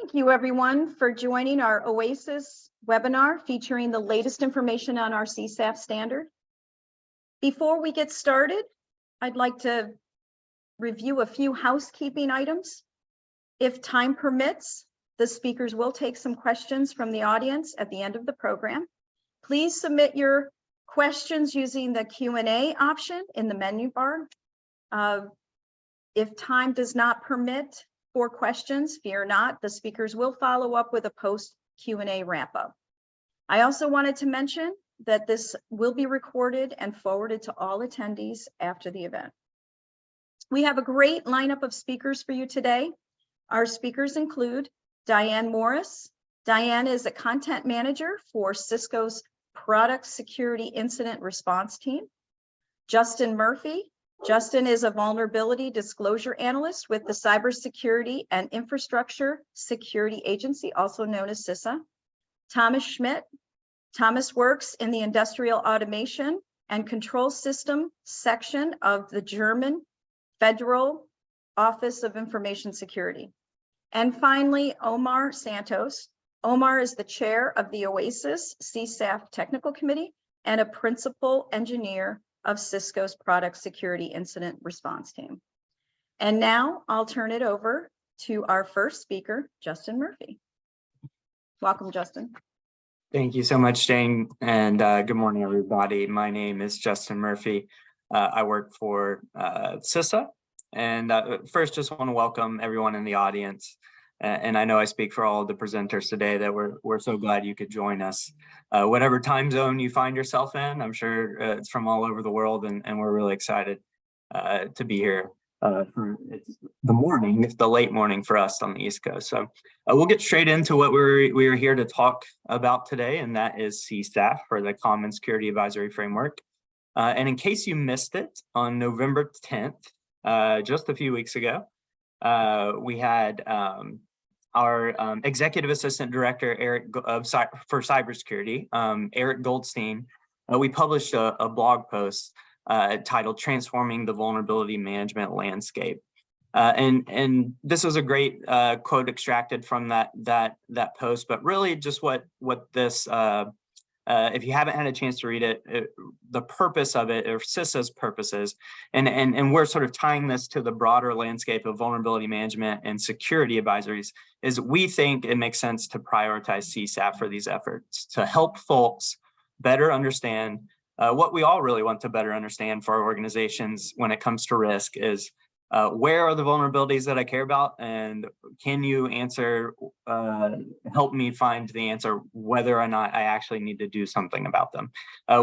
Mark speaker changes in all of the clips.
Speaker 1: Thank you, everyone, for joining our OASIS webinar featuring the latest information on our CSAF standard. Before we get started, I'd like to review a few housekeeping items. If time permits, the speakers will take some questions from the audience at the end of the program. Please submit your questions using the Q&A option in the menu bar. If time does not permit for questions, fear not, the speakers will follow up with a post Q&A wrap-up. I also wanted to mention that this will be recorded and forwarded to all attendees after the event. We have a great lineup of speakers for you today. Our speakers include Diane Morris. Diane is a content manager for Cisco's Product Security Incident Response Team. Justin Murphy. Justin is a vulnerability disclosure analyst with the Cybersecurity and Infrastructure Security Agency, also known as CISA. Thomas Schmidt. Thomas works in the Industrial Automation and Control System section of the German Federal Office of Information Security. And finally, Omar Santos. Omar is the chair of the OASIS CSAF Technical Committee and a principal engineer of Cisco's Product Security Incident Response Team. And now I'll turn it over to our first speaker, Justin Murphy. Welcome, Justin.
Speaker 2: Thank you so much, Jane, and good morning, everybody. My name is Justin Murphy. I work for CISA, and first just want to welcome everyone in the audience. And I know I speak for all of the presenters today that we're so glad you could join us. Whatever time zone you find yourself in, I'm sure it's from all over the world, and we're really excited to be here. It's the late morning for us on the East Coast. So we'll get straight into what we're here to talk about today, and that is CSAF, for the Common Security Advisory Framework. And in case you missed it, on November 10th, just a few weeks ago, we had our Executive Assistant Director for Cybersecurity, Eric Goldstein. We published a blog post titled "Transforming the Vulnerability Management Landscape," and this was a great quote extracted from that post. But really, just what this. If you haven't had a chance to read it, the purpose of it, or CISA's purposes, and we're sort of tying this to the broader landscape of vulnerability management and security advisories, is we think it makes sense to prioritize CSAF for these efforts to help folks better understand what we all really want to better understand for our organizations when it comes to risk is where are the vulnerabilities that I care about, and can you answer, help me find the answer whether or not I actually need to do something about them.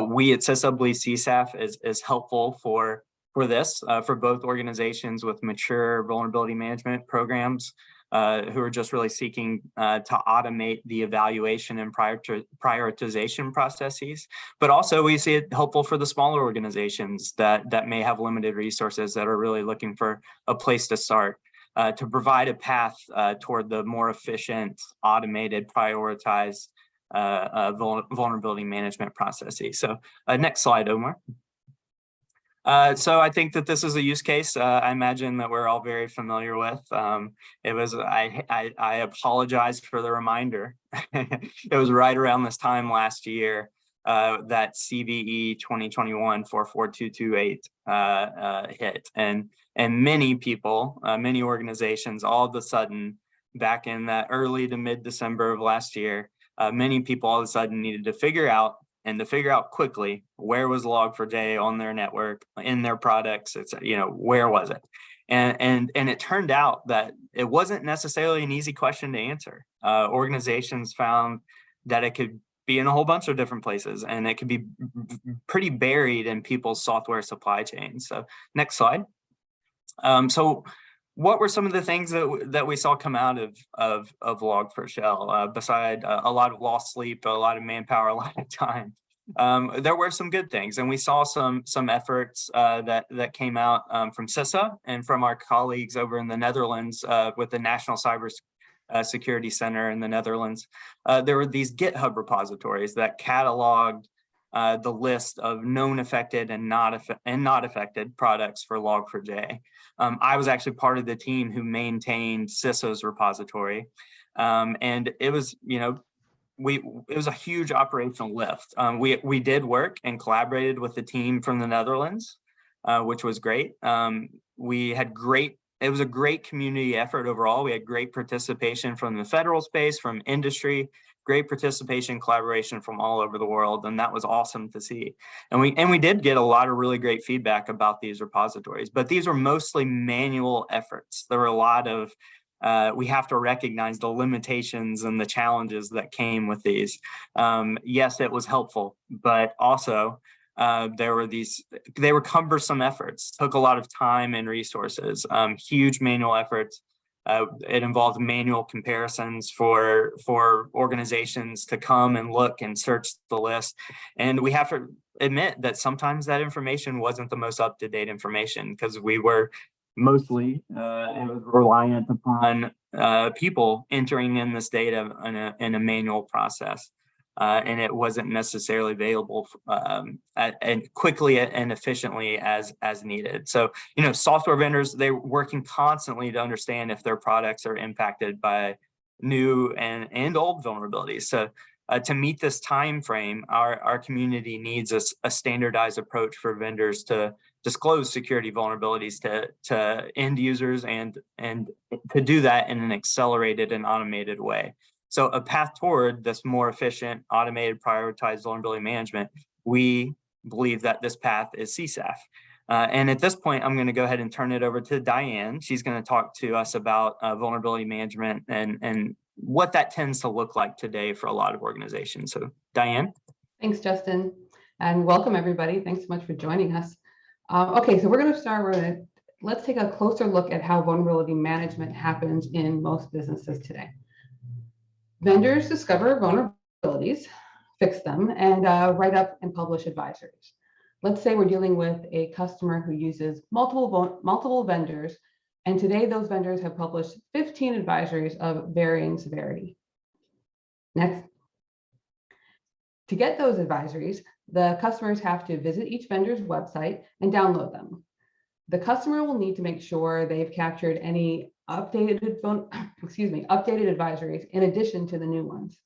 Speaker 2: We at CISA believe CSAF is helpful for this, for both organizations with mature vulnerability management programs who are just really seeking to automate the evaluation and prioritization processes. But also we see it helpful for the smaller organizations that may have limited resources, that are really looking for a place to start, to provide a path toward the more efficient, automated, prioritized vulnerability management processes. So next slide, Omar. So I think that this is a use case I imagine that we're all very familiar with. I apologize for the reminder. It was right around this time last year that CVE 2021-44228 hit, and many people, many organizations, all of a sudden, back in that early to mid-December of last year, many people all of a sudden needed to figure out quickly, where was Log4j on their network, in their products. It's, where was it? And it turned out that it wasn't necessarily an easy question to answer. Organizations found that it could be in a whole bunch of different places, and it could be pretty buried in people's software supply chains. So next slide. So what were some of the things that we saw come out of Log4Shell, beside a lot of lost sleep, a lot of manpower, a lot of time? There were some good things, and we saw some efforts that came out from CISA and from our colleagues over in the Netherlands with the National Cybersecurity Center in the Netherlands. There were these GitHub repositories that cataloged the list of known affected and not affected products for Log4j. I was actually part of the team who maintained CISA's repository. And it was, it was a huge operational lift. We did work and collaborated with the team from the Netherlands, which was great. It was a great community effort overall. We had great participation from the federal space, from industry, great participation, collaboration from all over the world, and that was awesome to see. And we did get a lot of really great feedback about these repositories, but these were mostly manual efforts. There were a lot of we have to recognize the limitations and the challenges that came with these. Yes, it was helpful, but also they were cumbersome efforts, took a lot of time and resources, huge manual efforts. It involved manual comparisons for organizations to come and look and search the list. And we have to admit that sometimes that information wasn't the most up-to-date information, because we were mostly it was reliant upon people entering in this data in a manual process. And it wasn't necessarily available and quickly and efficiently as needed. So, software vendors, they're working constantly to understand if their products are impacted by new and old vulnerabilities. So to meet this time frame, our community needs a standardized approach for vendors to disclose security vulnerabilities to end users and to do that in an accelerated and automated way. So a path toward this more efficient, automated, prioritized vulnerability management, we believe that this path is CSAF. And at this point, I'm going to go ahead and turn it over to Diane. She's going to talk to us about vulnerability management and what that tends to look like today for a lot of organizations. So Diane.
Speaker 3: Thanks, Justin, and welcome everybody. Thanks so much for joining us. Okay, so we're going to start. Let's take a closer look at how vulnerability management happens in most businesses today. Vendors discover vulnerabilities, fix them, and write up and publish advisories. Let's say we're dealing with a customer who uses multiple vendors, and today those vendors have published 15 advisories of varying severity. Next. To get those advisories, the customers have to visit each vendor's website and download them. The customer will need to make sure they've captured any updated advisories in addition to the new ones.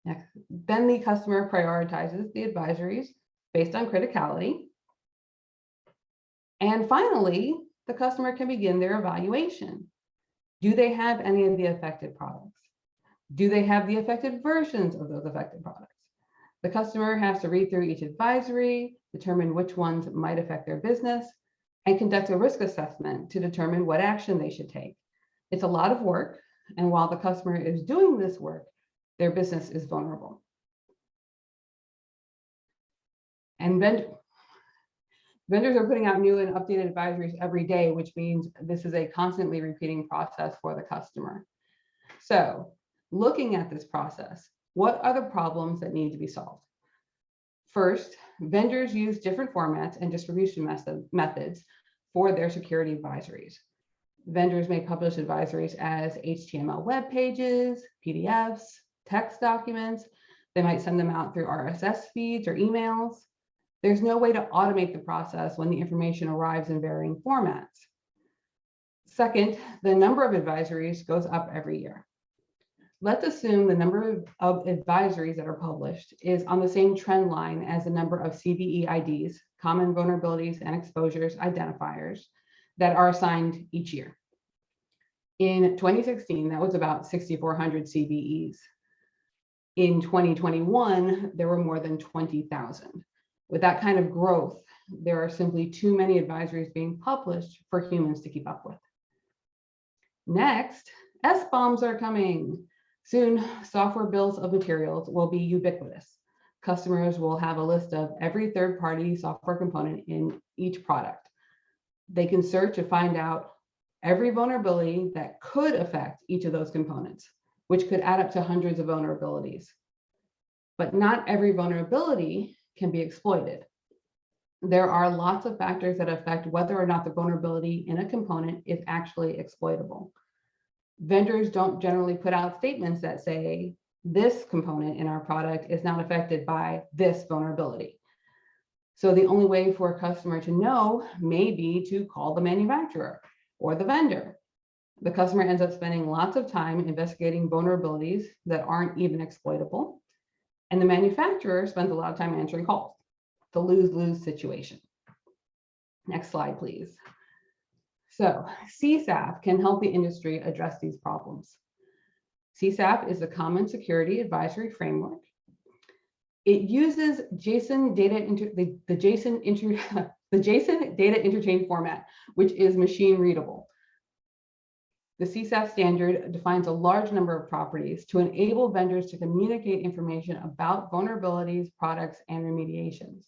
Speaker 3: Next, then the customer prioritizes the advisories based on criticality. And finally, the customer can begin their evaluation. Do they have any of the affected products? Do they have the affected versions of those affected products? The customer has to read through each advisory, determine which ones might affect their business, and conduct a risk assessment to determine what action they should take. It's a lot of work, and while the customer is doing this work, their business is vulnerable. And vendors are putting out new and updated advisories every day, which means this is a constantly repeating process for the customer. So, looking at this process, what are the problems that need to be solved? First, vendors use different formats and distribution methods for their security advisories. Vendors may publish advisories as HTML web pages, PDFs, text documents. They might send them out through RSS feeds or emails. There's no way to automate the process when the information arrives in varying formats. Second, the number of advisories goes up every year. Let's assume the number of advisories that are published is on the same trend line as the number of CVE IDs, common vulnerabilities and exposures identifiers, that are assigned each year. In 2016, that was about 6,400 CVEs. In 2021, there were more than 20,000. With that kind of growth, there are simply too many advisories being published for humans to keep up with. Next, SBOMs are coming. Soon, software bills of materials will be ubiquitous. Customers will have a list of every third-party software component in each product. They can search to find out every vulnerability that could affect each of those components, which could add up to hundreds of vulnerabilities. But not every vulnerability can be exploited. There are lots of factors that affect whether or not the vulnerability in a component is actually exploitable. Vendors don't generally put out statements that say, this component in our product is not affected by this vulnerability. So the only way for a customer to know may be to call the manufacturer or the vendor. The customer ends up spending lots of time investigating vulnerabilities that aren't even exploitable. And the manufacturer spends a lot of time answering calls. It's a lose-lose situation. Next slide, please. So CSAF can help the industry address these problems. CSAF is a common security advisory framework. It uses JSON data the JSON data interchange format, which is machine readable. The CSAF standard defines a large number of properties to enable vendors to communicate information about vulnerabilities, products, and remediations.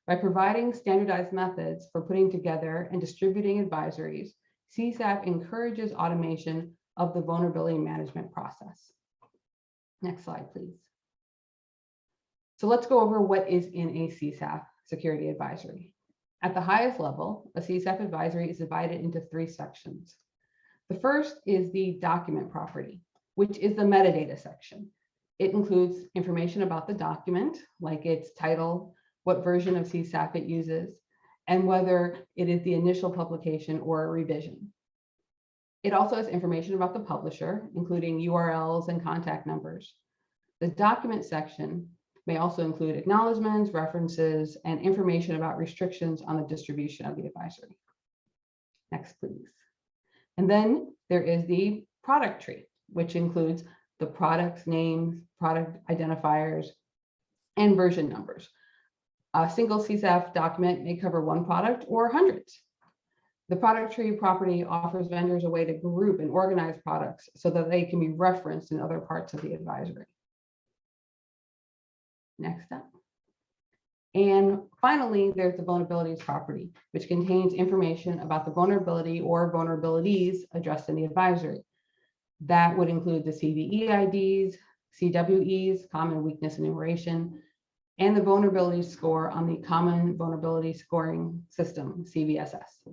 Speaker 3: By providing standardized methods for putting together and distributing advisories, CSAF encourages automation of the vulnerability management process. Next slide, please. So let's go over what is in a CSAF security advisory. At the highest level, a CSAF advisory is divided into 3 sections. The first is the document property, which is the metadata section. It includes information about the document, like its title, what version of CSAF it uses, and whether it is the initial publication or a revision. It also has information about the publisher, including URLs and contact numbers. The document section may also include acknowledgements, references, and information about restrictions on the distribution of the advisory. Next, please. And then there is the product tree, which includes the product's names, product identifiers, and version numbers. A single CSAF document may cover 1 product or hundreds. The product tree property offers vendors a way to group and organize products so that they can be referenced in other parts of the advisory. Next up. And finally, there's the vulnerabilities property, which contains information about the vulnerability or vulnerabilities addressed in the advisory. That would include the CVE IDs, CWEs, common weakness enumeration, and the vulnerability score on the Common Vulnerability Scoring System, CVSS.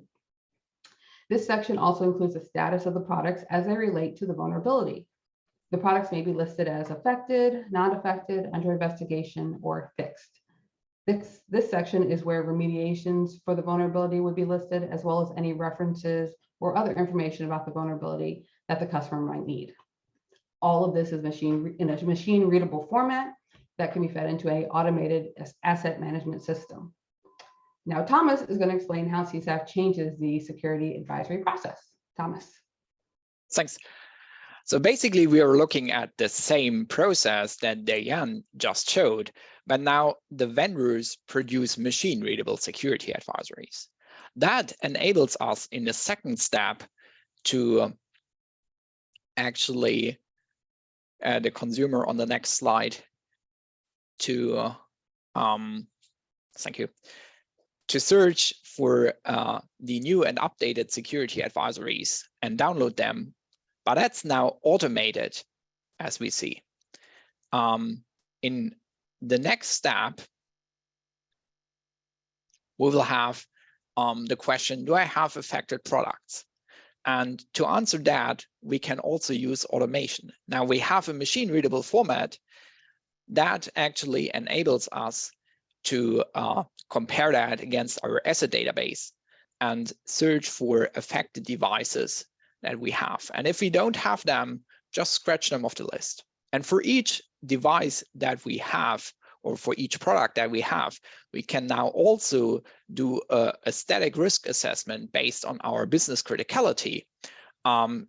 Speaker 3: This section also includes the status of the products as they relate to the vulnerability. The products may be listed as affected, not affected, under investigation, or fixed. This section is where remediations for the vulnerability would be listed, as well as any references or other information about the vulnerability that the customer might need. All of this is in a machine-readable format that can be fed into an automated asset management system. Now, Thomas is going to explain how CSAF changes the security advisory process. Thomas.
Speaker 4: Thanks. So basically, we are looking at the same process that Diane just showed, but now the vendors produce machine-readable security advisories. That enables us in the second step to actually, the consumer on the next slide, to, thank you, to search for the new and updated security advisories and download them. But that's now automated, as we see. In the next step, we will have the question, do I have affected products? And to answer that, we can also use automation. Now we have a machine-readable format that actually enables us to compare that against our asset database and search for affected devices that we have. And if we don't have them, just scratch them off the list. And for each device that we have, or for each product that we have, we can now also do a static risk assessment based on our business criticality.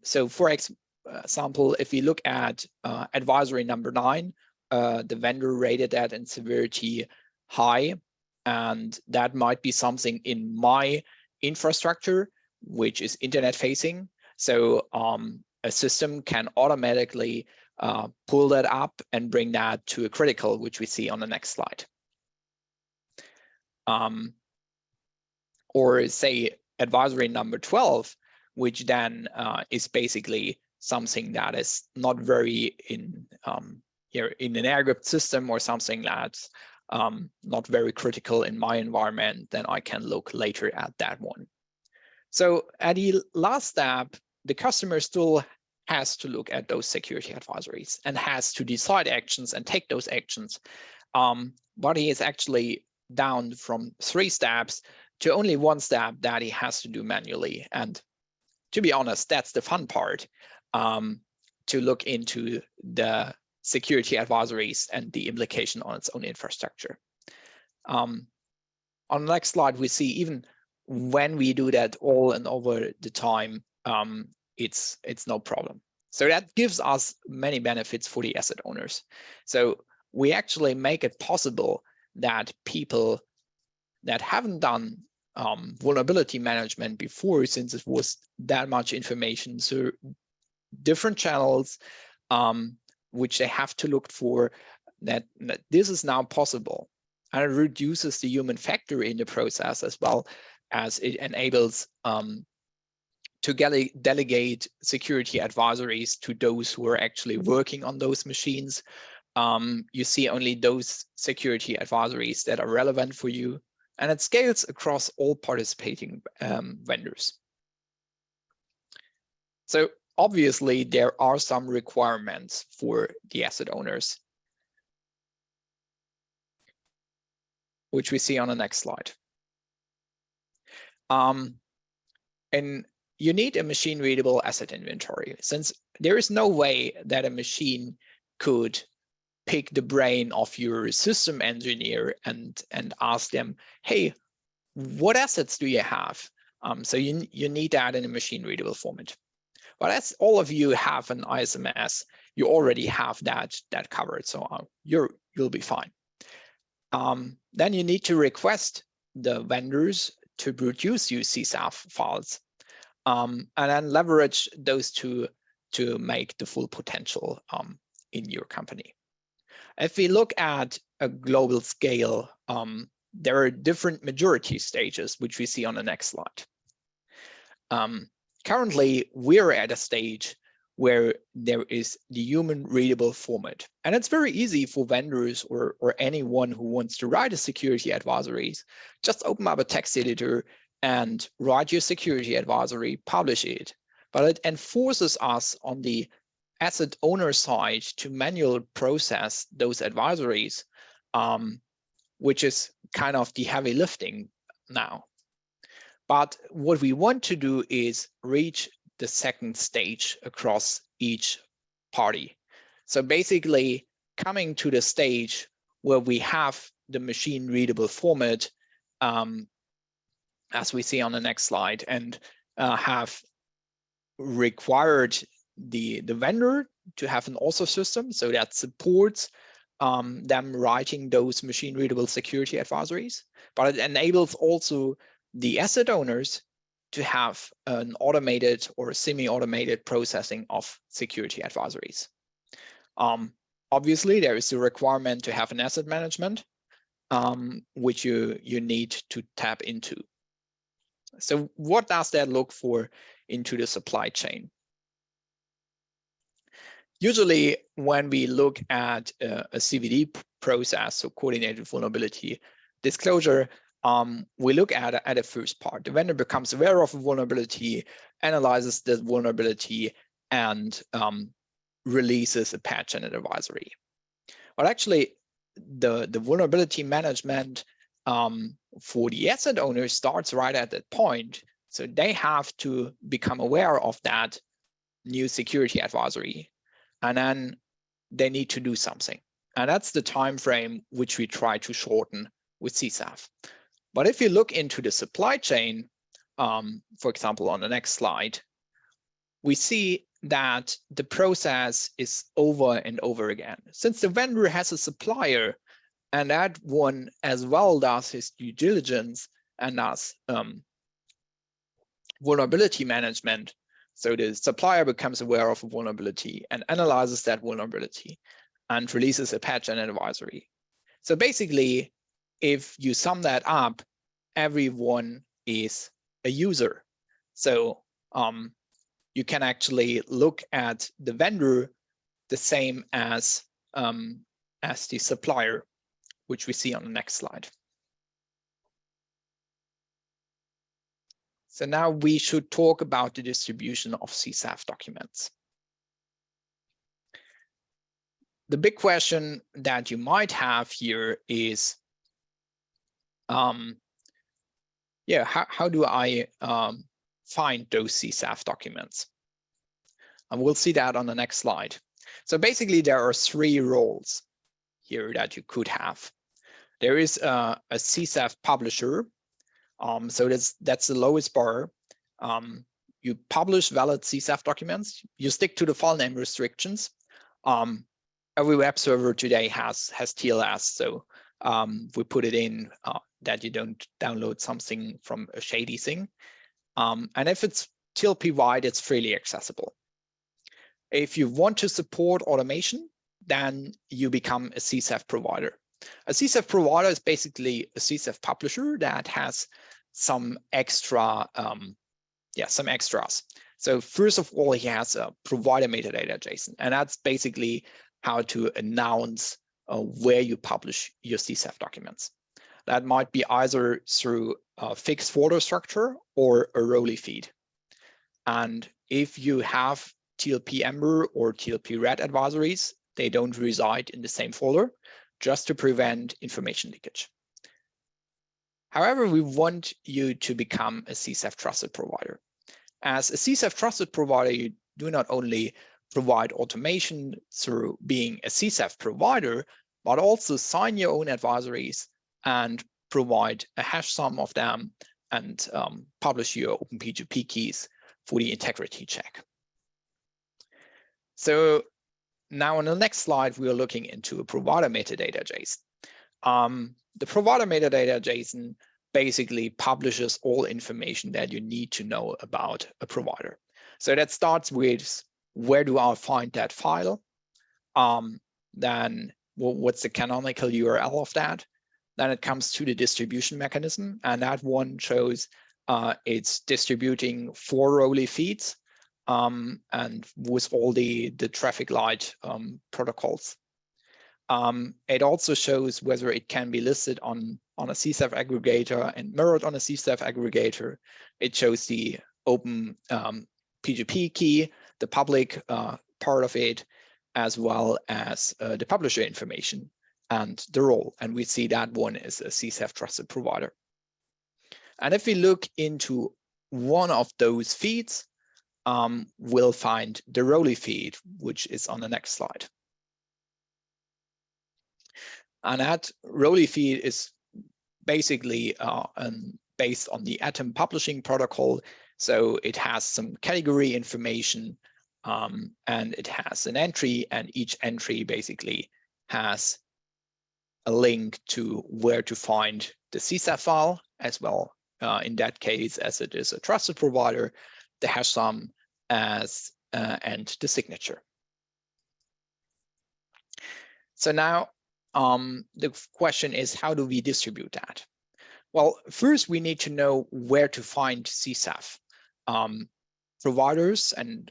Speaker 4: So for example, if we look at advisory number 9, the vendor rated that in severity high, and that might be something in my infrastructure, which is internet facing. So a system can automatically pull that up and bring that to a critical, which we see on the next slide. Or say advisory number 12, which then is basically something that is not very in an air-gapped system, or something that's not very critical in my environment, then I can look later at that one. So at the last step, the customer still has to look at those security advisories and has to decide actions and take those actions. But he is actually down from 3 steps to only 1 step that he has to do manually. And to be honest, that's the fun part, to look into the security advisories and the implication on its own infrastructure. On the next slide, we see even when we do that all and over the time, it's no problem. So that gives us many benefits for the asset owners. So we actually make it possible that people that haven't done vulnerability management before, since it was that much information, so different channels which they have to look for, that this is now possible. And it reduces the human factor in the process, as well as it enables to delegate security advisories to those who are actually working on those machines. You see only those security advisories that are relevant for you, and it scales across all participating vendors. So obviously, there are some requirements for the asset owners, which we see on the next slide. And you need a machine-readable asset inventory, since there is no way that a machine could pick the brain of your system engineer and ask them, hey, what assets do you have? So you need that in a machine-readable format. But as all of you have an ISMS, you already have that covered, so you'll be fine. Then you need to request the vendors to produce you CSAF files, and then leverage those to make the full potential in your company. If we look at a global scale, there are different maturity stages, which we see on the next slide. Currently, we're at a stage where there is the human readable format. And it's very easy for vendors or anyone who wants to write a security advisories, just open up a text editor and write your security advisory, publish it. But it enforces us on the asset owner side to manually process those advisories, which is kind of the heavy lifting now. But what we want to do is reach the second stage across each party. So basically coming to the stage where we have the machine readable format, as we see on the next slide, and have required the vendor to have an author system, so that supports them writing those machine readable security advisories, but it enables also the asset owners to have an automated or semi-automated processing of security advisories. Obviously, there is a requirement to have an asset management, which you need to tap into. So what does that look for into the supply chain? Usually, when we look at a CVD process, so coordinated vulnerability disclosure, we look at the first part. The vendor becomes aware of a vulnerability, analyzes the vulnerability, and releases a patch and an advisory. But actually, the vulnerability management for the asset owner starts right at that point. So they have to become aware of that new security advisory, and then they need to do something. And that's the time frame which we try to shorten with CSAF. But if you look into the supply chain, for example, on the next slide, we see that the process is over and over again. Since the vendor has a supplier, and that one as well does his due diligence and does vulnerability management, so the supplier becomes aware of a vulnerability and analyzes that vulnerability and releases a patch and an advisory. So basically, if you sum that up, everyone is a user. So you can actually look at the vendor the same as the supplier, which we see on the next slide. So now we should talk about the distribution of CSAF documents. The big question that you might have here is, how do I find those CSAF documents. And we'll see that on the next slide. So basically, there are 3 roles here that you could have. There is a CSAF publisher. So that's the lowest bar. You publish valid CSAF documents. You stick to the file name restrictions. Every web server today has TLS, so we put it in that you don't download something from a shady thing. And if it's TLP wide, it's freely accessible. If you want to support automation, then you become a CSAF provider. A CSAF provider is basically a CSAF publisher that has some extra, some extras. So first of all, he has a provider metadata JSON, and that's basically how to announce where you publish your CSAF documents. That might be either through a fixed folder structure or a Rolly feed. And if you have TLP Ember or TLP Red advisories, they don't reside in the same folder, just to prevent information leakage. However, we want you to become a CSAF trusted provider. As a CSAF trusted provider, you do not only provide automation through being a CSAF provider, but also sign your own advisories and provide a hash sum of them and publish your OpenP2P keys for the integrity check. So now on the next slide, we are looking into a provider metadata JSON. The provider metadata JSON basically publishes all information that you need to know about a provider. So that starts with where do I find that file? Then what's the canonical URL of that? Then it comes to the distribution mechanism, and that one shows it's distributing 4 Rolly feeds and with all the traffic light protocols. It also shows whether it can be listed on a CSAF aggregator and mirrored on a CSAF aggregator. It shows the open P2P key, the public part of it, as well as the publisher information and the role. And we see that one is a CSAF trusted provider. And if we look into one of those feeds, we'll find the Rolly feed, which is on the next slide. And that Rolly feed is basically based on the Atom publishing protocol. So it has some category information and it has an entry, and each entry basically has a link to where to find the CSAF file as well. In that case, as it is a trusted provider, the hash sum as and the signature. So now the question is, how do we distribute that? Well, first we need to know where to find CSAF providers and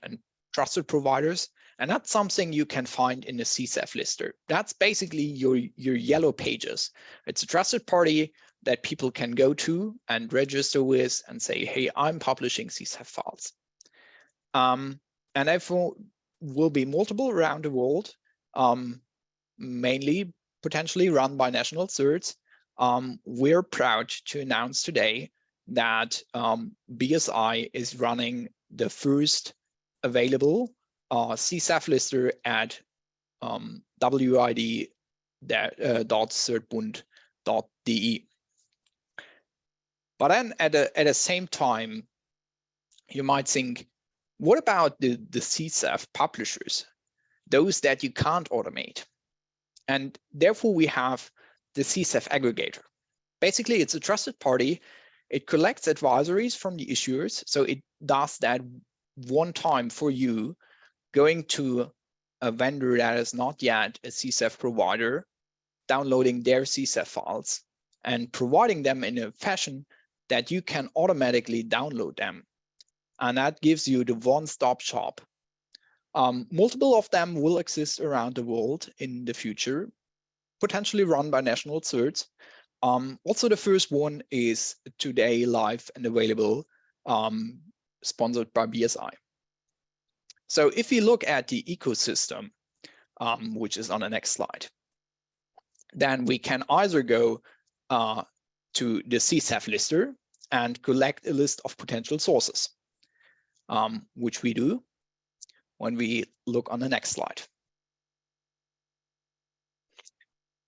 Speaker 4: trusted providers, and that's something you can find in the CSAF lister. That's basically your yellow pages. It's a trusted party that people can go to and register with and say, hey, I'm publishing CSAF files. And therefore will be multiple around the world, mainly potentially run by national certs. We're proud to announce today that BSI is running the first available CSAF lister at wid.certbund.de. But then at the same time, you might think, what about the CSAF publishers, those that you can't automate? And therefore we have the CSAF aggregator. Basically, it's a trusted party. It collects advisories from the issuers. So it does that one time for you, going to a vendor that is not yet a CSAF provider, downloading their CSAF files and providing them in a fashion that you can automatically download them. And that gives you the one-stop shop. Multiple of them will exist around the world in the future, potentially run by national certs. Also, the first one is today live and available, sponsored by BSI. So if we look at the ecosystem, which is on the next slide, then we can either go to the CSAF lister and collect a list of potential sources. which we do when we look on the next slide.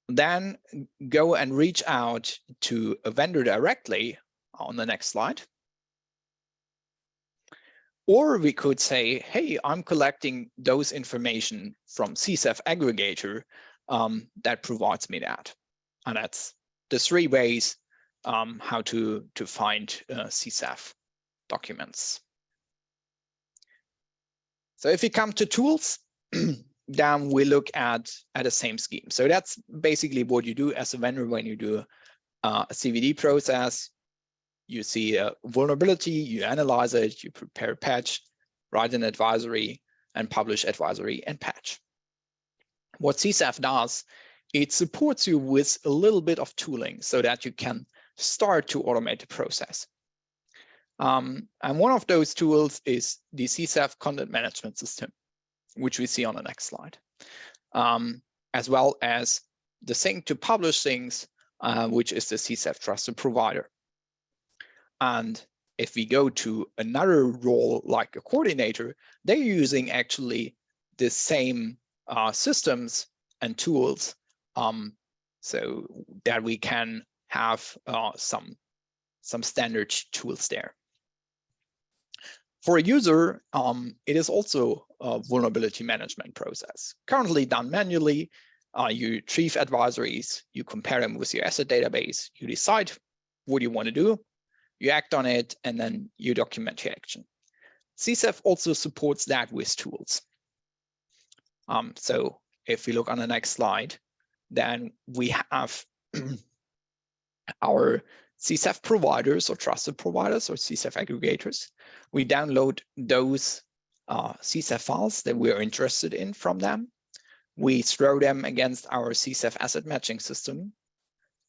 Speaker 4: Then go and reach out to a vendor directly on the next slide. Or we could say, hey, I'm collecting those information from CSAF aggregator that provides me that. And that's the 3 ways how to find CSAF documents. So if we come to tools, then we look at the same scheme. So that's basically what you do as a vendor when you do a CVD process. You see a vulnerability, you analyze it, you prepare a patch, write an advisory, and publish advisory and patch. What CSAF does, it supports you with a little bit of tooling so that you can start to automate the process. And one of those tools is the CSAF content management system, which we see on the next slide, as well as the thing to publish things, which is the CSAF trusted provider. And if we go to another role like a coordinator, they're using actually the same systems and tools so that we can have some standard tools there. For a user, it is also a vulnerability management process. Currently done manually, you retrieve advisories, you compare them with your asset database, you decide what you want to do, you act on it, and then you document your action. CSAF also supports that with tools. So if we look on the next slide, then we have our CSAF providers or trusted providers or CSAF aggregators. We download those CSAF files that we're interested in from them. We throw them against our CSAF asset matching system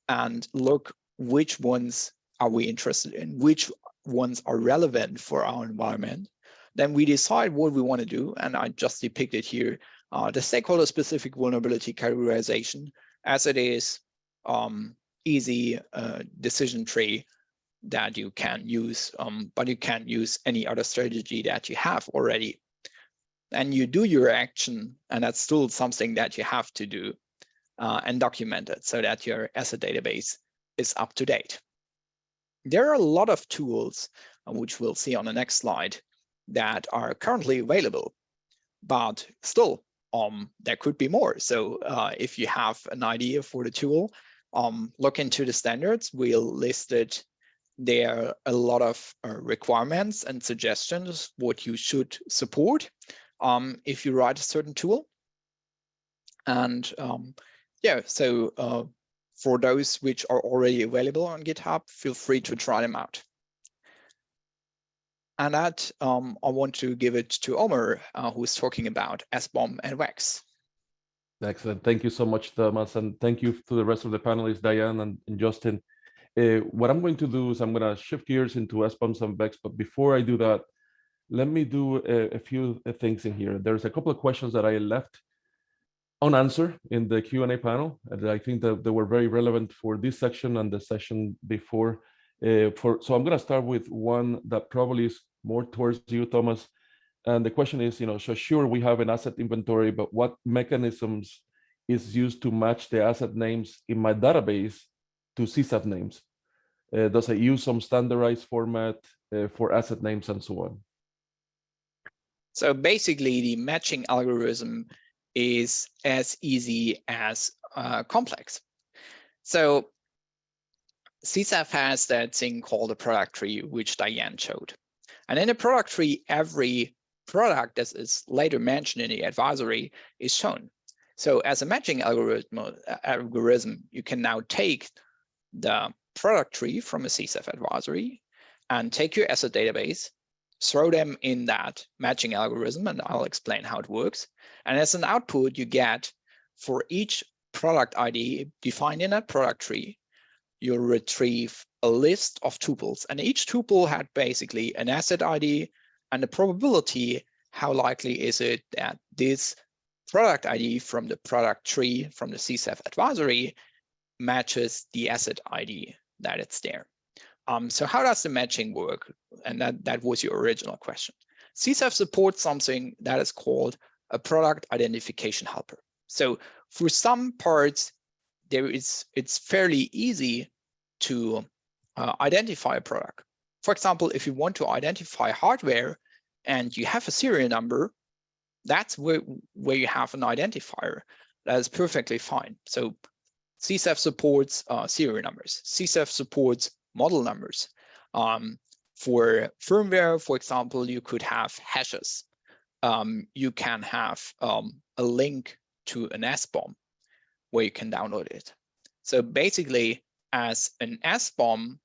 Speaker 4: and look which ones are we interested in, which ones are relevant for our environment. Then we decide what we want to do, and I just depicted here the stakeholder-specific vulnerability categorization, as it is easy decision tree that you can use, but you can't use any other strategy that you have already. And you do your action, and that's still something that you have to do and document it so that your asset database is up to date. There are a lot of tools, which we'll see on the next slide, that are currently available, but still there could be more. So if you have an idea for the tool, look into the standards. We'll list it there, a lot of requirements and suggestions what you should support if you write a certain tool. And yeah, so for those which are already available on GitHub, feel free to try them out. And that I want to give it to Omer, who's talking about SBOM and VEX.
Speaker 5: Excellent. Thank you so much, Thomas. And thank you to the rest of the panelists, Diane and Justin. What I'm going to do is I'm going to shift gears into SBOMs and VEX. But before I do that, let me do a few things in here. There's a couple of questions that I left unanswered in the Q&A panel. And I think that they were very relevant for this section and the session before. So I'm going to start with one that probably is more towards you, Thomas. And the question is, so sure, we have an asset inventory, but what mechanisms is used to match the asset names in my database to CSAF names? Does it use some standardized format for asset names and so on?
Speaker 4: So basically, the matching algorithm is as easy as complex. So CSAF has that thing called a product tree, which Diane showed. And in a product tree, every product that is later mentioned in the advisory is shown. So as a matching algorithm, you can now take the product tree from a CSAF advisory and take your asset database, throw them in that matching algorithm, and I'll explain how it works. And as an output, you get for each product ID defined in that product tree, you'll retrieve a list of tuples, and each tuple had basically an asset ID and the probability, how likely is it that this product ID from the product tree from the CSAF advisory matches the asset ID that it's there. So how does the matching work? And that was your original question. CSAF supports something that is called a product identification helper. So for some parts, it's fairly easy to identify a product. For example, if you want to identify hardware and you have a serial number, that's where you have an identifier. That is perfectly fine. So CSAF supports serial numbers. CSAF supports model numbers. For firmware, for example, you could have hashes. You can have a link to an SBOM where you can download it. So basically, as an SBOM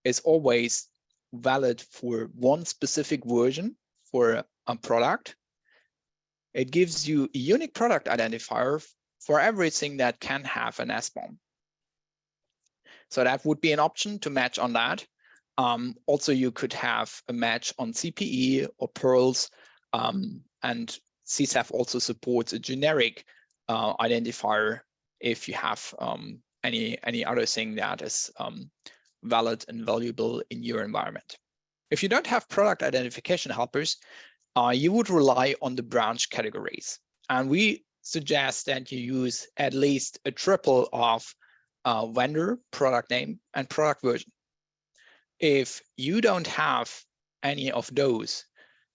Speaker 4: is always valid for one specific version for a product, it gives you a unique product identifier for everything that can have an SBOM. So that would be an option to match on that. Also, you could have a match on CPE or Pearls, and CSAF also supports a generic identifier if you have any other thing that is valid and valuable in your environment. If you don't have product identification helpers, you would rely on the branch categories. And we suggest that you use at least a triple of vendor, product name, and product version. If you don't have any of those,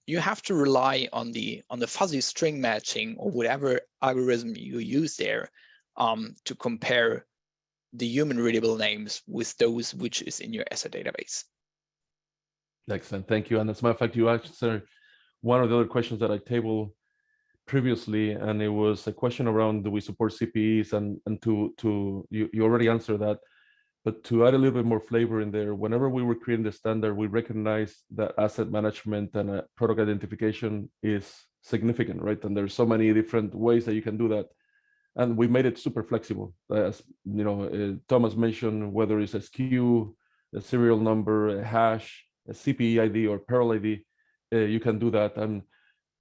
Speaker 4: you have to rely on the fuzzy string matching or whatever algorithm you use there to compare the human readable names with those which is in your asset database.
Speaker 5: Excellent, thank you. And as a matter of fact, you answered one of the other questions that I tabled previously, and it was a question around, do we support CPEs? And you already answered that. But to add a little bit more flavor in there, whenever we were creating the standard, we recognized that asset management and product identification is significant, right? And there's so many different ways that you can do that. And we made it super flexible. As you know, Thomas mentioned, whether it's a SKU, a serial number, a hash, a CPE ID, or Perl ID, you can do that. And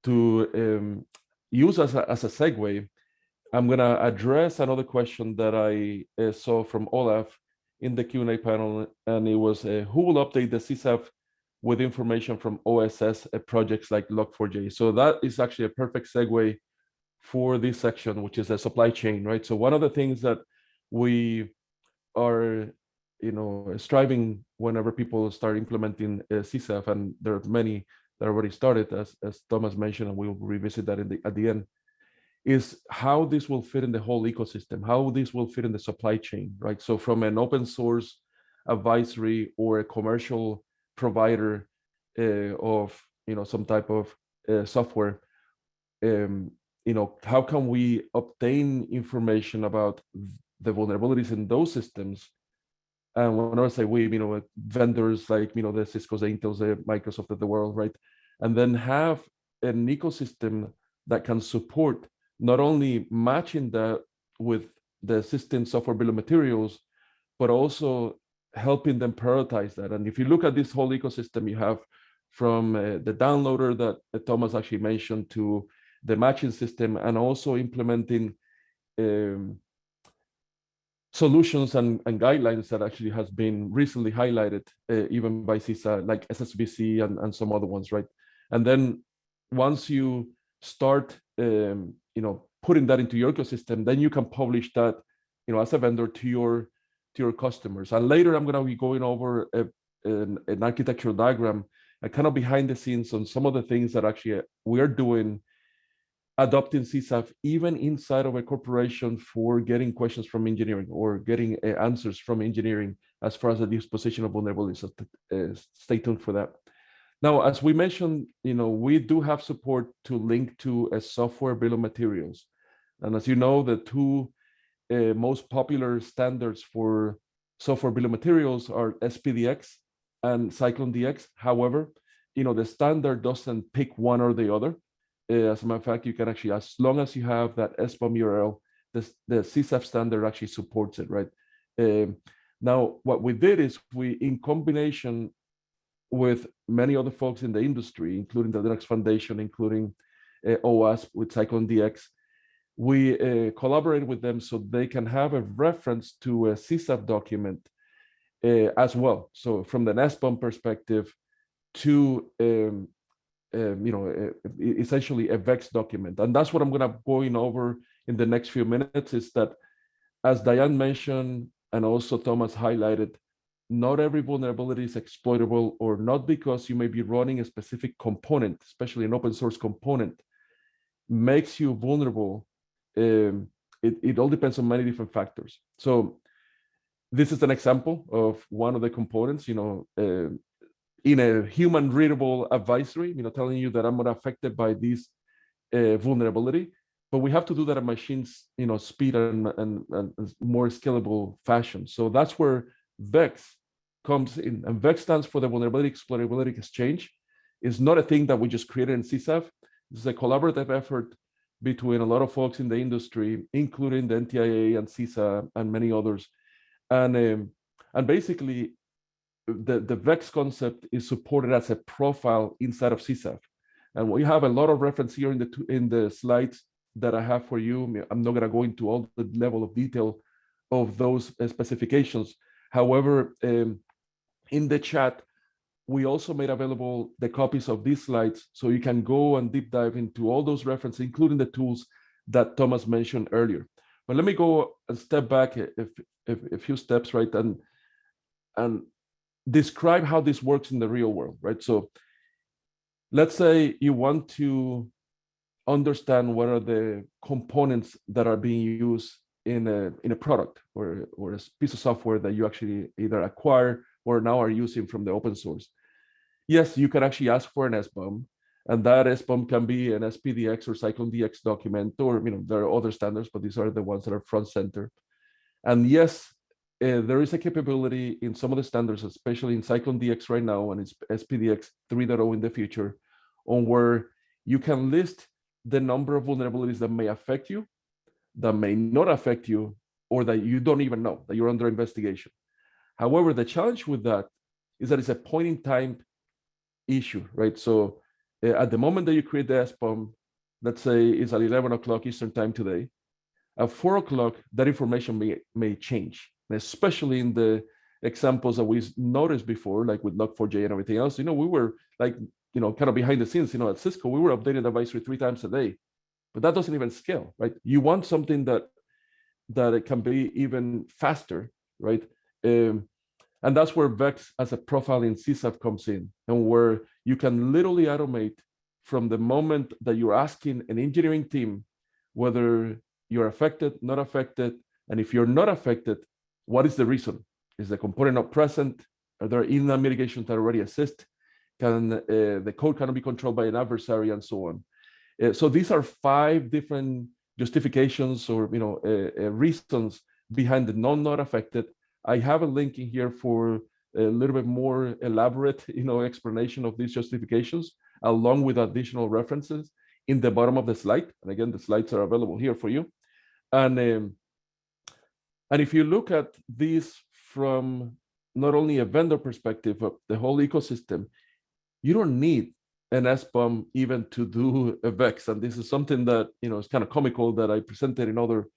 Speaker 5: to use as a segue, I'm gonna address another question that I saw from Olaf in the Q&A panel, and it was who will update the CSAF with information from OSS projects like Log4j. So that is actually a perfect segue for this section, which is a supply chain, right? So one of the things that we are, striving whenever people start implementing CSAF, and there are many that already started, as Thomas mentioned, and we'll revisit that at the end, is how this will fit in the whole ecosystem, how this will fit in the supply chain, right? So from an open source advisory or a commercial provider of some type of software, how can we obtain information about the vulnerabilities in those systems? And when I say we, vendors like the Cisco's, the Intels, the Microsoft of the world, right? And then have an ecosystem that can support not only matching that with the system software bill of materials, but also helping them prioritize that. And if you look at this whole ecosystem, you have from the downloader that Thomas actually mentioned to the matching system, and also implementing solutions and guidelines that actually has been recently highlighted even by CISA, like SSBC and some other ones, right? And then once you start putting that into your ecosystem, then you can publish that as a vendor to your customers. And later I'm going to be going over an architectural diagram, kind of behind the scenes on some of the things that actually we're doing, adopting CSAF even inside of a corporation for getting questions from engineering or getting answers from engineering as far as the disposition of vulnerabilities. So stay tuned for that. Now, as we mentioned, we do have support to link to a software bill of materials. And as you know, the two most popular standards for software bill of materials are SPDX and CycloneDX. However, the standard doesn't pick one or the other. As a matter of fact, you can actually, as long as you have that SBOM URL, the CSAF standard actually supports it, right? Now, what we did is in combination with many other folks in the industry, including the Linux Foundation, including OWASP with CycloneDX, we collaborated with them so they can have a reference to a CSAF document as well. So from the SBOM perspective to essentially a VEX document. And that's what I'm going to go over in the next few minutes, is that, as Diane mentioned, and also Thomas highlighted, not every vulnerability is exploitable, or not because you may be running a specific component, especially an open source component, makes you vulnerable. It all depends on many different factors. So this is an example of one of the components, in a human readable advisory, telling you that I'm not affected by this vulnerability, but we have to do that at machines, speed and more scalable fashion. So that's where VEX comes in, and VEX stands for the Vulnerability Exploitability Exchange. It's not a thing that we just created in CSAF. It's a collaborative effort between a lot of folks in the industry, including the NTIA and CISA and many others. And basically, the VEX concept is supported as a profile inside of CSAF. And we have a lot of reference here in the slides that I have for you. I'm not going to go into all the level of detail of those specifications. However, in the chat, we also made available the copies of these slides, so you can go and deep dive into all those references, including the tools that Thomas mentioned earlier. But let me go a step back, a few steps, right, and describe how this works in the real world, right? So let's say you want to understand what are the components that are being used in a product or a piece of software that you actually either acquire or now are using from the open source. Yes, you can actually ask for an SBOM, and that SBOM can be an SPDX or CycloneDX document, or there are other standards, but these are the ones that are front center. And yes, there is a capability in some of the standards, especially in CycloneDX right now, and it's SPDX 3.0 in the future, on where you can list the number of vulnerabilities that may affect you, that may not affect you, or that you don't even know, that you're under investigation. However, the challenge with that is that it's a point in time issue, right? So at the moment that you create the SBOM, let's say it's at 11 o'clock Eastern time today, at 4 o'clock, that information may change, especially in the examples that we noticed before, like with Log4j and everything else. We were like, kind of behind the scenes, at Cisco, we were updating the advisory 3 times a day, but that doesn't even scale, right? You want something that it can be even faster, right? And that's where VEX as a profile in CSAF comes in, and where you can literally automate from the moment that you're asking an engineering team whether you're affected, not affected, and if you're not affected, what is the reason? Is the component not present? Are there inline mitigations that already exist? Can the code cannot be controlled by an adversary, and so on? So these are 5 different justifications or reasons behind the not affected. I have a link in here for a little bit more elaborate explanation of these justifications, along with additional references in the bottom of the slide. And again, the slides are available here for you. And if you look at this from not only a vendor perspective, but the whole ecosystem, you don't need an SBOM even to do a VEX. And this is something that is kind of comical that I presented in other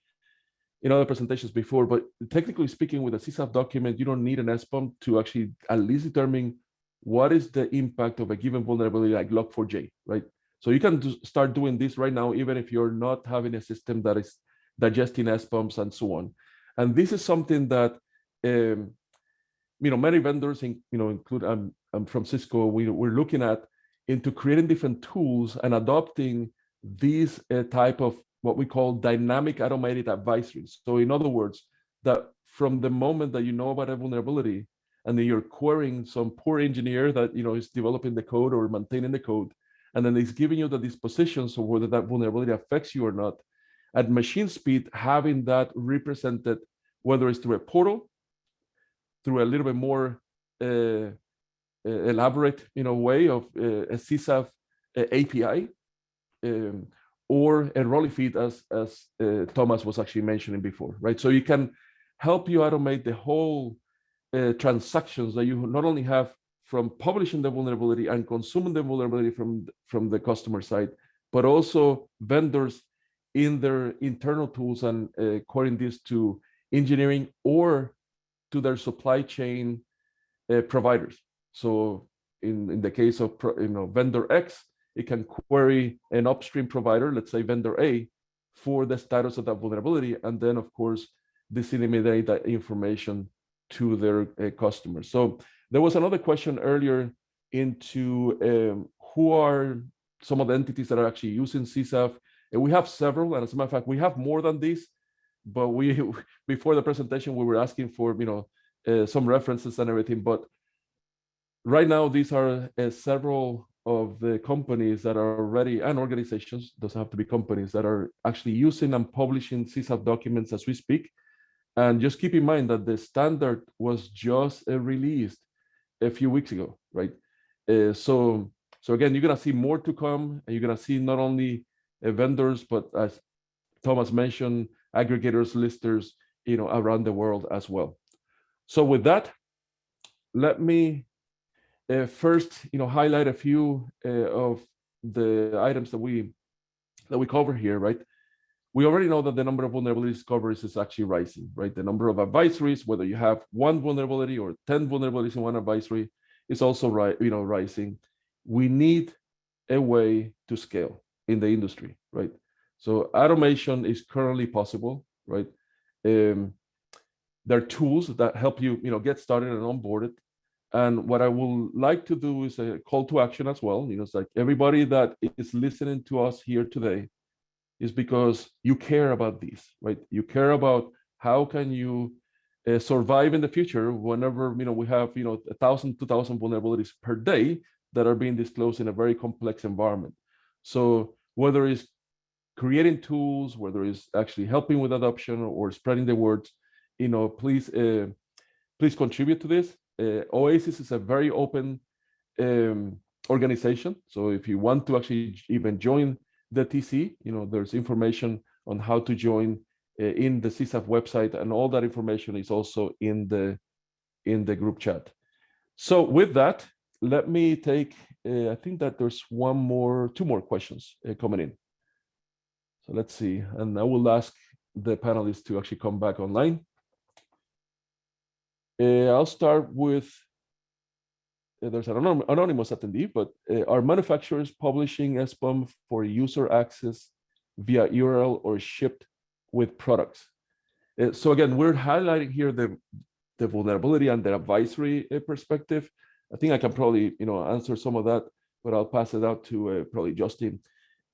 Speaker 5: presentations before, but technically speaking, with a CSAF document, you don't need an SBOM to actually at least determine what is the impact of a given vulnerability like Log4j, right? So you can start doing this right now, even if you're not having a system that is digesting SBOMs and so on. And this is something that many vendors, include I'm from Cisco, we're looking at into creating different tools and adopting these type of what we call dynamic automated advisories. So in other words, that from the moment that you know about a vulnerability and then you're querying some poor engineer that is developing the code or maintaining the code, and then it's giving you the dispositions of whether that vulnerability affects you or not, at machine speed, having that represented, whether it's through a portal, through a little bit more elaborate way of a CSAF API, or a Rolly feed, as Thomas was actually mentioning before, right? So you can help you automate the whole transactions that you not only have from publishing the vulnerability and consuming the vulnerability from the customer side, but also vendors in their internal tools and querying this to engineering or to their supply chain providers. So in the case of vendor X, it can query an upstream provider, let's say vendor A, for the status of that vulnerability, and then of course disseminate that information to their customers. So there was another question earlier into who are some of the entities that are actually using CSAF, and we have several, and as a matter of fact, we have more than this, but we before the presentation we were asking for some references and everything, but right now these are several of the companies that are already, and organizations, doesn't have to be companies, that are actually using and publishing CSAF documents as we speak. And just keep in mind that the standard was just released a few weeks ago, right? So again, you're gonna see more to come, and you're gonna see not only vendors, but as Thomas mentioned, aggregators, listers, around the world as well. So with that, let me first, highlight a few of the items that we cover here, right? We already know that the number of vulnerability discoveries is actually rising, right? The number of advisories, whether you have one vulnerability or 10 vulnerabilities in one advisory, is also rising. We need a way to scale in the industry, right? So automation is currently possible, right? There are tools that help you, get started and onboarded. And what I would like to do is a call to action as well. It's like everybody that is listening to us here today is because you care about these, right? You care about how can you survive in the future whenever, we have, 1,000, 2,000 vulnerabilities per day that are being disclosed in a very complex environment. So whether it's creating tools, whether it's actually helping with adoption or spreading the word, please contribute to this. OASIS is a very open organization. So if you want to actually even join the TC, there's information on how to join in the CSAF website, and all that information is also in the group chat. So with that, let me take, I think that there's two more questions coming in. So let's see, and I will ask the panelists to actually come back online. I'll start with, there's an anonymous attendee, but are manufacturers publishing SBOM for user access via URL or shipped with products? So again, we're highlighting here the vulnerability and the advisory perspective. I think I can probably answer some of that, but I'll pass it out to probably Justin.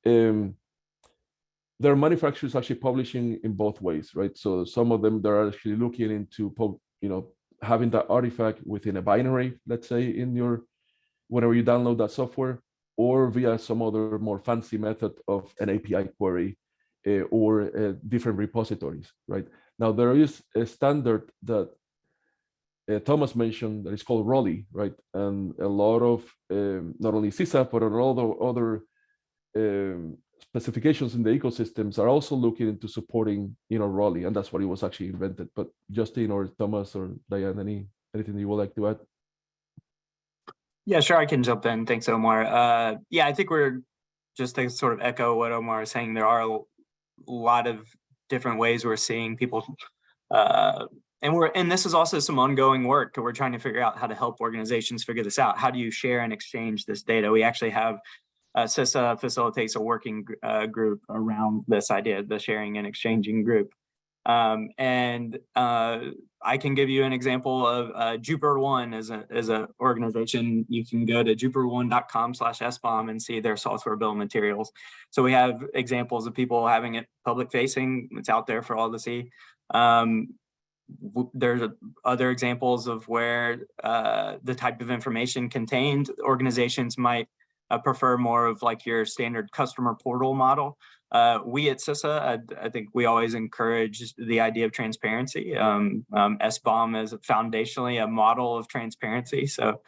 Speaker 5: There are manufacturers actually publishing in both ways, right? So some of them, they're actually looking into having that artifact within a binary, let's say, in whenever you download that software, or via some other more fancy method of an API query or different repositories, right? Now, there is a standard that Thomas mentioned that is called ROLI, right? And a lot of, not only CSAF, but a lot of other specifications in the ecosystems are also looking into supporting, ROLI, and that's what it was actually invented. But Justin or Thomas or Diane, anything you would like to add?
Speaker 2: Yeah, sure, I can jump in. Thanks, Omar. Yeah, I think we're just to sort of echo what Omar is saying. There are a lot of different ways we're seeing people, and this is also some ongoing work. We're trying to figure out how to help organizations figure this out. How do you share and exchange this data? We actually have CISA facilitates a working group around this idea, the sharing and exchanging group. And I can give you an example of Jupiter One as an organization. You can go to jupiter1.com/SBOM and see their software bill of materials. So we have examples of people having it public facing. It's out there for all to see. There's other examples of where the type of information contained. Organizations might prefer more of like your standard customer portal model. We at CISA, I think we always encourage the idea of transparency. SBOM is foundationally a model of transparency, so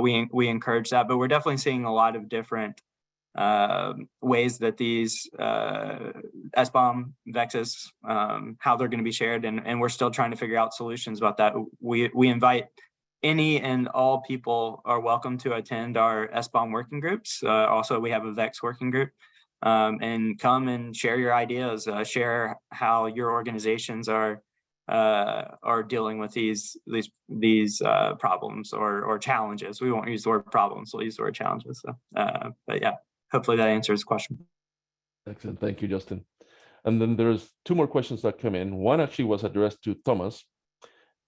Speaker 2: we encourage that. But we're definitely seeing a lot of different ways that these SBOM, VEXs, how they're going to be shared, and we're still trying to figure out solutions about that. We invite any and all people are welcome to attend our SBOM working groups. Also, we have a VEX working group, and come and share your ideas, share how your organizations are dealing with these problems or challenges. We won't use the word problems; we'll use the word challenges. So, but yeah. hopefully that answers the question.
Speaker 5: Excellent. Thank you, Justin. And then there's two more questions that come in. One actually was addressed to Thomas.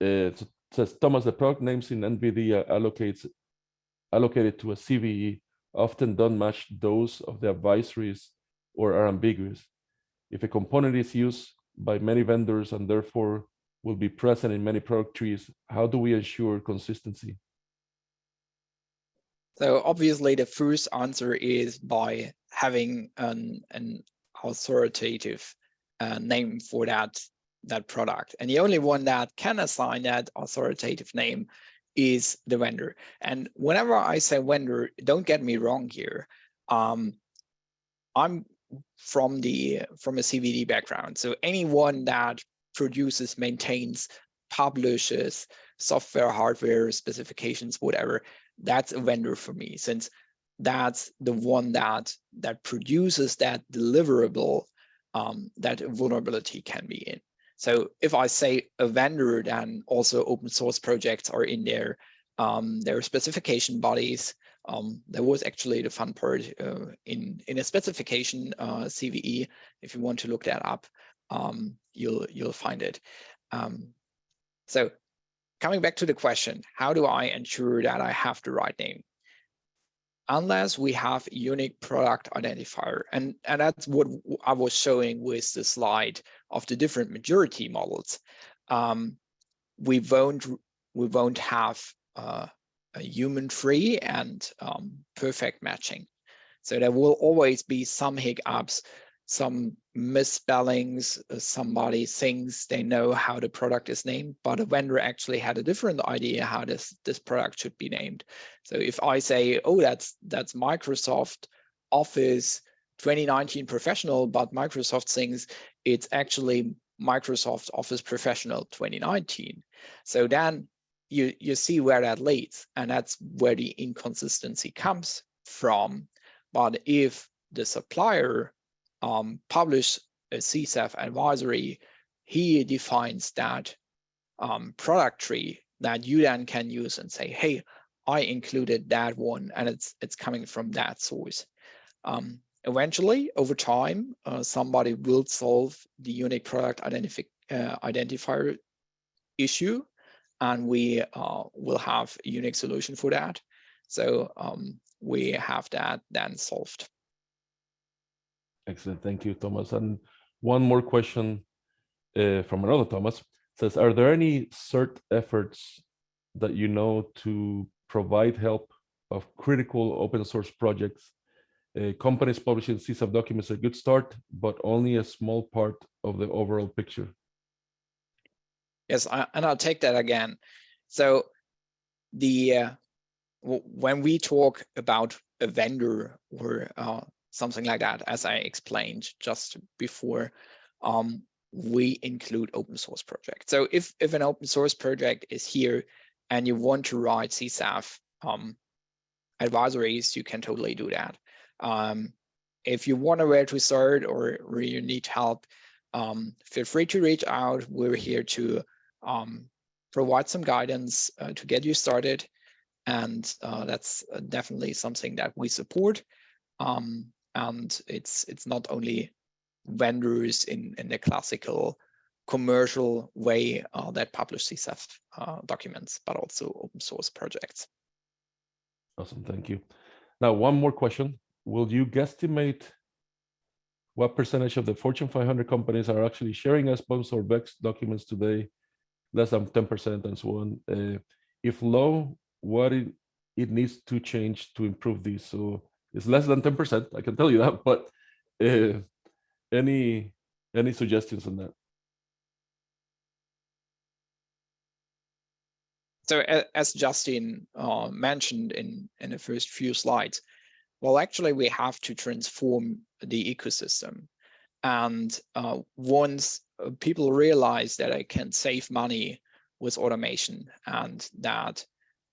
Speaker 5: It says, Thomas, the product names in NVIDIA allocated to a CVE often don't match those of the advisories or are ambiguous. If a component is used by many vendors and therefore will be present in many product trees, how do we ensure consistency?
Speaker 4: So obviously the first answer is by having an authoritative name for that product. And the only one that can assign that authoritative name is the vendor. And whenever I say vendor, don't get me wrong here. I'm from a CVD background. So anyone that produces, maintains, publishes software, hardware, specifications, whatever, that's a vendor for me, since that's the one that produces that deliverable that a vulnerability can be in. So if I say a vendor, then also open source projects are in there. There are specification bodies. There was actually the fun part in a specification CVE. If you want to look that up, you'll find it. So coming back to the question, how do I ensure that I have the right name? Unless we have a unique product identifier, and that's what I was showing with the slide of the different majority models, we won't have a human-free and perfect matching. So there will always be some hiccups, some misspellings. Somebody thinks they know how the product is named, but a vendor actually had a different idea how this product should be named. So if I say, oh, that's Microsoft Office 2019 Professional, but Microsoft thinks it's actually Microsoft Office Professional 2019. So then you see where that leads, and that's where the inconsistency comes from. But if the supplier publish a CSAF advisory, he defines that product tree that you then can use and say, hey, I included that one and it's coming from that source. Eventually, over time, somebody will solve the unique product identifier issue, and we will have a unique solution for that. So we have that then solved.
Speaker 5: Excellent. Thank you, Thomas. And one more question from another Thomas. Says, are there any CERT efforts that you know to provide help of critical open source projects? Companies publishing CSAF documents are a good start, but only a small part of the overall picture.
Speaker 4: Yes, and I'll take that again. So when we talk about a vendor or something like that, as I explained just before, we include open source projects. So if an open source project is here and you want to write CSAF advisories, you can totally do that. If you wonder where to start or you need help, feel free to reach out. We're here to provide some guidance to get you started. And that's definitely something that we support. And it's not only vendors in the classical commercial way that publish CSAF documents, but also open source projects.
Speaker 5: Awesome, thank you. Now, one more question. Will you guesstimate what percentage of the Fortune 500 companies are actually sharing SBOMs or VEX documents today? Less than 10% and so on. If low, what it needs to change to improve this? So it's less than 10%, I can tell you that, but any suggestions on that?
Speaker 4: So as Justin mentioned in the first few slides, well, actually we have to transform the ecosystem. And once people realize that I can save money with automation and that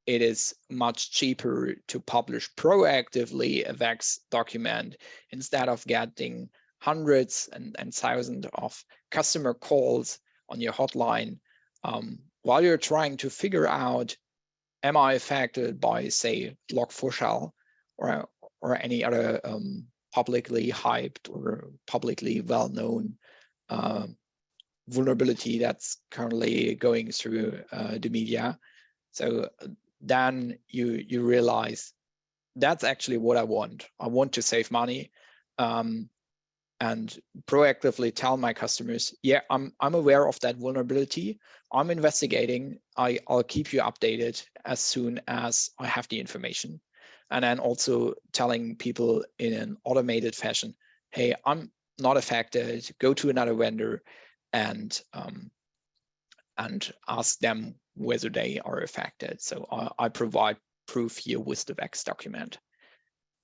Speaker 4: it is much cheaper to publish proactively a VEX document instead of getting hundreds and thousands of customer calls on your hotline while you're trying to figure out, am I affected by, say, Log4Shell, or or any other publicly hyped or publicly well-known vulnerability that's currently going through the media. So then you realize that's actually what I want. I want to save money and proactively tell my customers, yeah, I'm aware of that vulnerability. I'm investigating. I'll keep you updated as soon as I have the information. And then also telling people in an automated fashion, hey, I'm not affected, go to another vendor and ask them whether they are affected. So I provide proof here with the VEX document.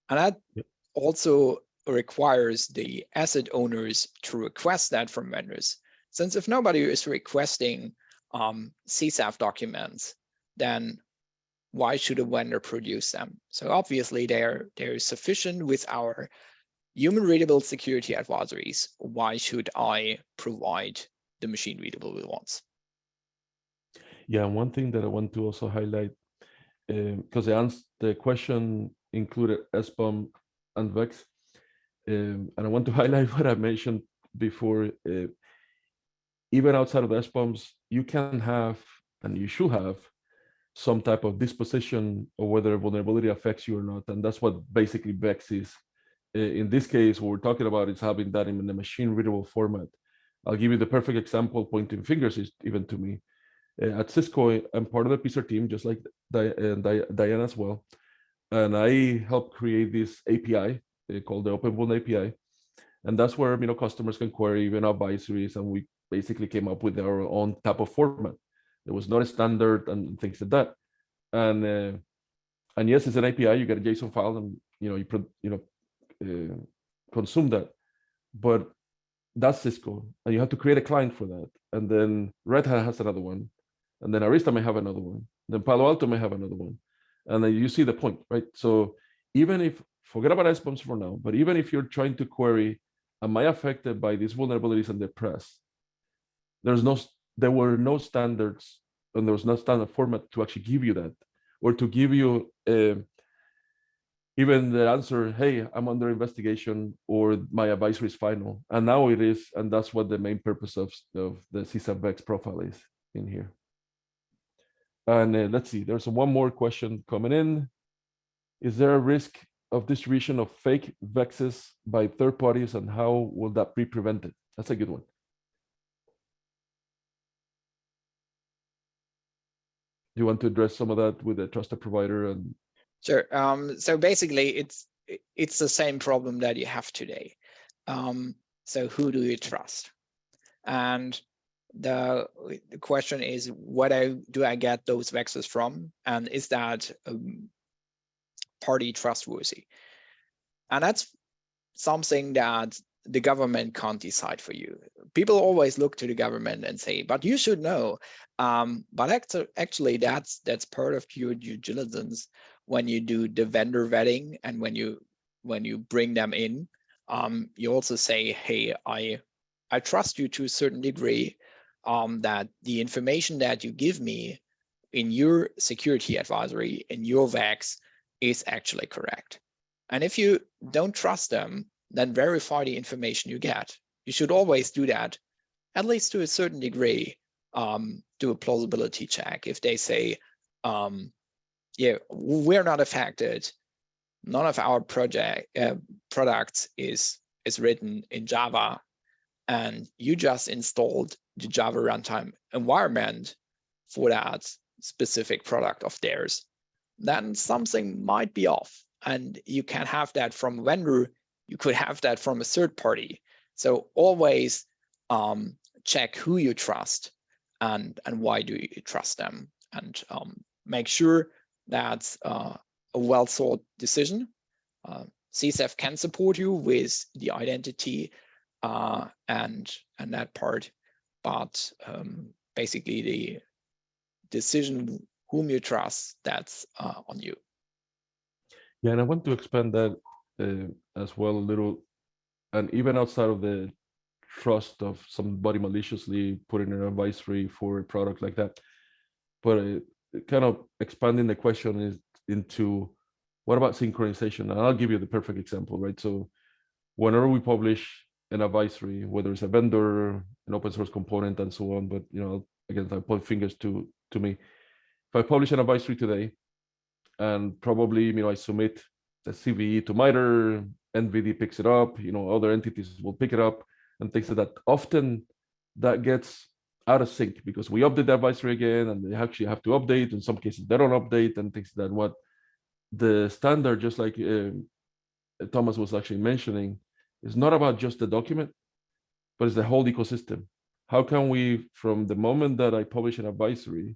Speaker 4: And that also requires the asset owners to request that from vendors. Since if nobody is requesting CSAF documents, then why should a vendor produce them? So obviously they're sufficient with our human readable security advisories. Why should I provide the machine readable ones?
Speaker 5: Yeah, and one thing that I want to also highlight, because the question included SBOM and VEX, and I want to highlight what I mentioned before. Even outside of SBOMs, you can have, and you should have, some type of disposition of whether a vulnerability affects you or not, and that's what basically VEX is. In this case, what we're talking about is having that in a machine-readable format. I'll give you the perfect example, pointing fingers is even to me. At Cisco, I'm part of the PISA team, just like Diane as well. And I helped create this API called the Open Vulnerability API. And that's where customers can query even advisories, and we basically came up with our own type of format. There was not a standard and things like that. And yes, it's an API. You get a JSON file, and you consume that. But that's Cisco, and you have to create a client for that. And then Red Hat has another one, and then Arista may have another one. Then Palo Alto may have another one. And then you see the point, right? So even if, forget about SBOMs for now, but even if you're trying to query, am I affected by these vulnerabilities in the press? There were no standards, and there was no standard format to actually give you that, or to give you even the answer, hey, I'm under investigation, or my advisory is final. And now it is, and that's what the main purpose of the CSAF VEX profile is in here. And let's see, there's one more question coming in. Is there a risk of distribution of fake VEXs by third parties, and how will that be prevented? That's a good one. Do you want to address some of that with a trusted provider? And
Speaker 4: sure. So basically, it's the same problem that you have today. So who do you trust? And the question is, where do I get those VEXs from? And is that party trustworthy? And that's something that the government can't decide for you. People always look to the government and say, but you should know. But actually, that's part of your due diligence when you do the vendor vetting, and when you bring them in. You also say, hey, I trust you to a certain degree, that the information that you give me in your security advisory, in your VEX, is actually correct. And if you don't trust them, then verify the information you get. You should always do that, at least to a certain degree, do a plausibility check. If they say, yeah, we're not affected, none of our products is written in Java, and you just installed the Java runtime environment for that specific product of theirs, then something might be off. And you can have that from a vendor, you could have that from a third party. So always check who you trust and why do you trust them, and make sure that's a well-thought decision. CSAF can support you with the identity and that part, but basically the decision whom you trust, that's on you.
Speaker 5: yeah, and I want to expand that as well a little, and even outside of the trust of somebody maliciously putting an advisory for a product like that, but kind of expanding the question is into what about synchronization? And I'll give you the perfect example, right? So whenever we publish an advisory, whether it's a vendor, an open source component, and so on, but again, I point fingers to me. If I publish an advisory today, and probably I submit the CVE to MITRE, NVD picks it up, other entities will pick it up, and things like that. Often that gets out of sync because we update the advisory again, and they actually have to update. In some cases, they don't update, and things like that. What the standard, just like Thomas was actually mentioning, is not about just the document, but it's the whole ecosystem. How can we, from the moment that I publish an advisory,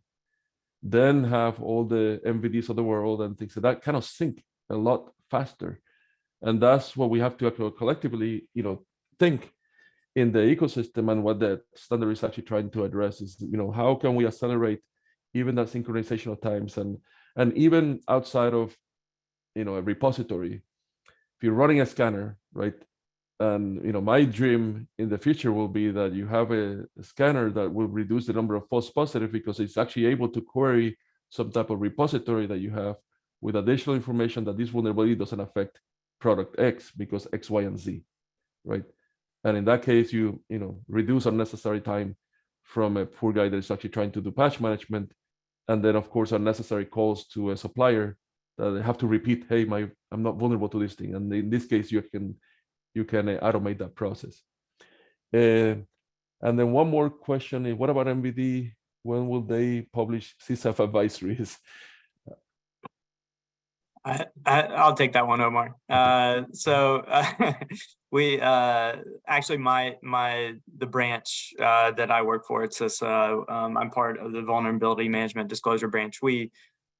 Speaker 5: then have all the MVDs of the world and things like that kind of sync a lot faster? And that's what we have to collectively, think in the ecosystem. And what the standard is actually trying to address is, how can we accelerate even that synchronization of times, and even outside of, a repository. If you're running a scanner, right? And my dream in the future will be that you have a scanner that will reduce the number of false positives because it's actually able to query some type of repository that you have with additional information that this vulnerability doesn't affect product X because X, Y, and Z, right? And in that case, you reduce unnecessary time from a poor guy that is actually trying to do patch management, and then of course unnecessary calls to a supplier that they have to repeat, hey, I'm not vulnerable to this thing. And in this case, you can automate that process. And then one more question is, what about MVD? When will they publish CSAF advisories?
Speaker 2: I'll take that one, Omar. So we actually the branch that I work for at CISA, I'm part of the Vulnerability Management Disclosure branch.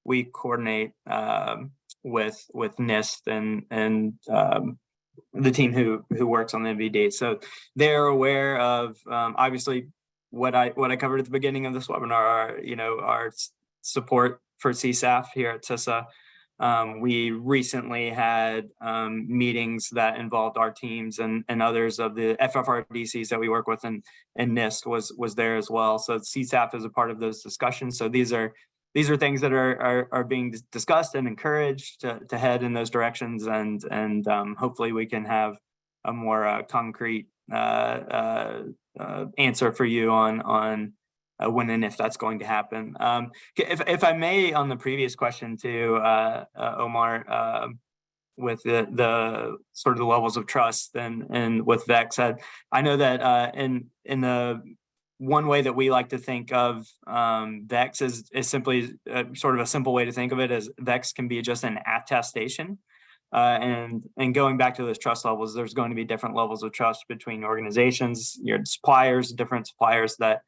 Speaker 2: We coordinate with NIST and the team who works on the MVD. So they're aware of obviously what I covered at the beginning of this webinar, our support for CSAF here at CISA. We recently had meetings that involved our teams and others of the FFRDCs that we work with, and NIST was there as well. So CSAF is a part of those discussions. So these are things that are being discussed and encouraged to head in those directions, and hopefully we can have a more concrete answer for you on when and if that's going to happen. If I may, on the previous question too, Omar, with the sort of the levels of trust and with VEX, I know that in the one way that we like to think of VEX is simply sort of a simple way to think of it as VEX can be just an attestation. And going back to those trust levels, there's going to be different levels of trust between organizations, your suppliers, different suppliers that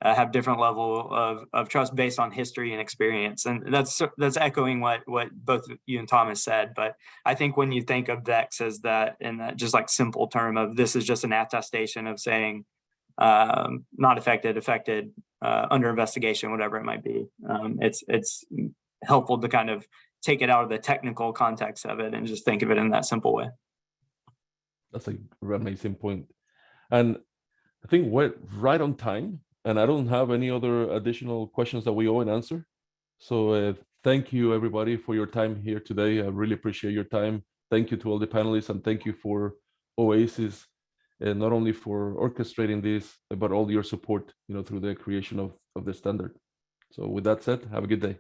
Speaker 2: have different level of trust based on history and experience. And that's echoing what both you and Thomas said. But I think when you think of VEX as that, in that just like simple term of this is just an attestation of saying, not affected, under investigation, whatever it might be. It's helpful to kind of take it out of the technical context of it and just think of it in that simple way.
Speaker 5: That's an amazing point. And I think we're right on time, and I don't have any other additional questions that we owe an answer. So thank you everybody for your time here today. I really appreciate your time. Thank you to all the panelists, and thank you for OASIS, and not only for orchestrating this, but all your support, through the creation of the standard. So with that said, have a good day.